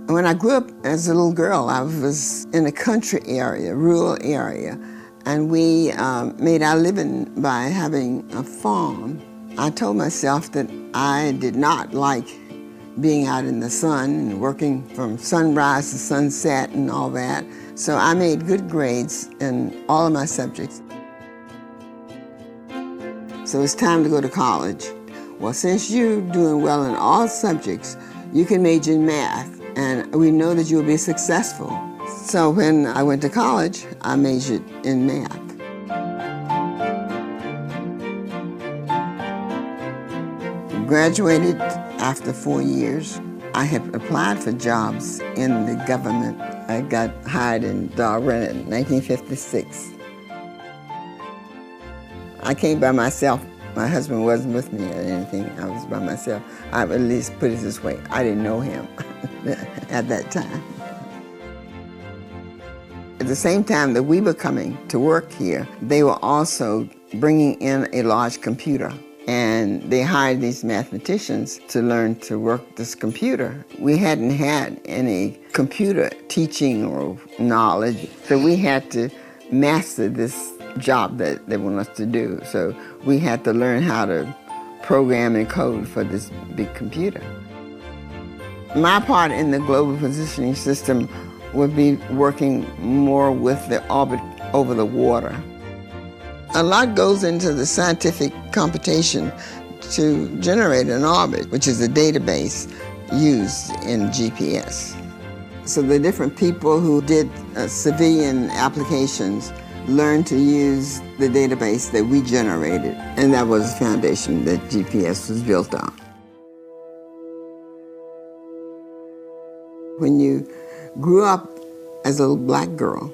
When I grew up as a little girl, I was in a country area, rural area, and we made our living by having a farm. I told myself that I did not like being out in the sun and working from sunrise to sunset and all that. So I made good grades in all of my subjects. So it's time to go to college. Well, since you're doing well in all subjects, you can major in math, and we know that you'll be successful. So when I went to college, I majored in math. Graduated after 4 years. I had applied for jobs in the government. I got hired in Dahlgren in 1956. I came by myself. My husband wasn't with me or anything. I was by myself. I would at least put it this way, I didn't know him at that time. At the same time that we were coming to work here, they were also bringing in a large computer. And they hired these mathematicians to learn to work this computer. We hadn't had any computer teaching or knowledge, so we had to master this job that they want us to do. So we had to learn how to program and code for this big computer. My part in the global positioning system would be working more with the orbit over the water. A lot goes into the scientific computation to generate an orbit, which is a database used in GPS. So the different people who did civilian applications learned to use the database that we generated, and that was the foundation that GPS was built on. When you grew up as a little black girl,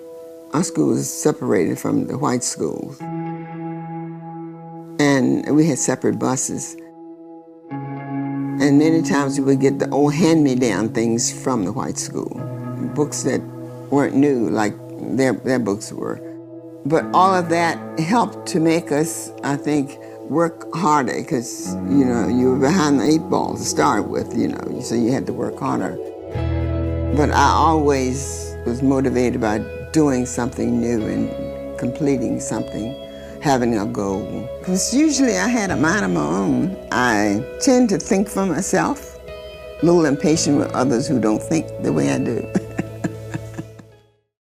our school was separated from the white schools. And we had separate buses. And many times we would get the old hand-me-down things from the white school, books that weren't new like their books were. But all of that helped to make us, I think, work harder because, you were behind the 8 ball to start with, so you had to work harder. But I always was motivated by doing something new and completing something, having a goal. Because usually I had a mind of my own. I tend to think for myself, a little impatient with others who don't think the way I do.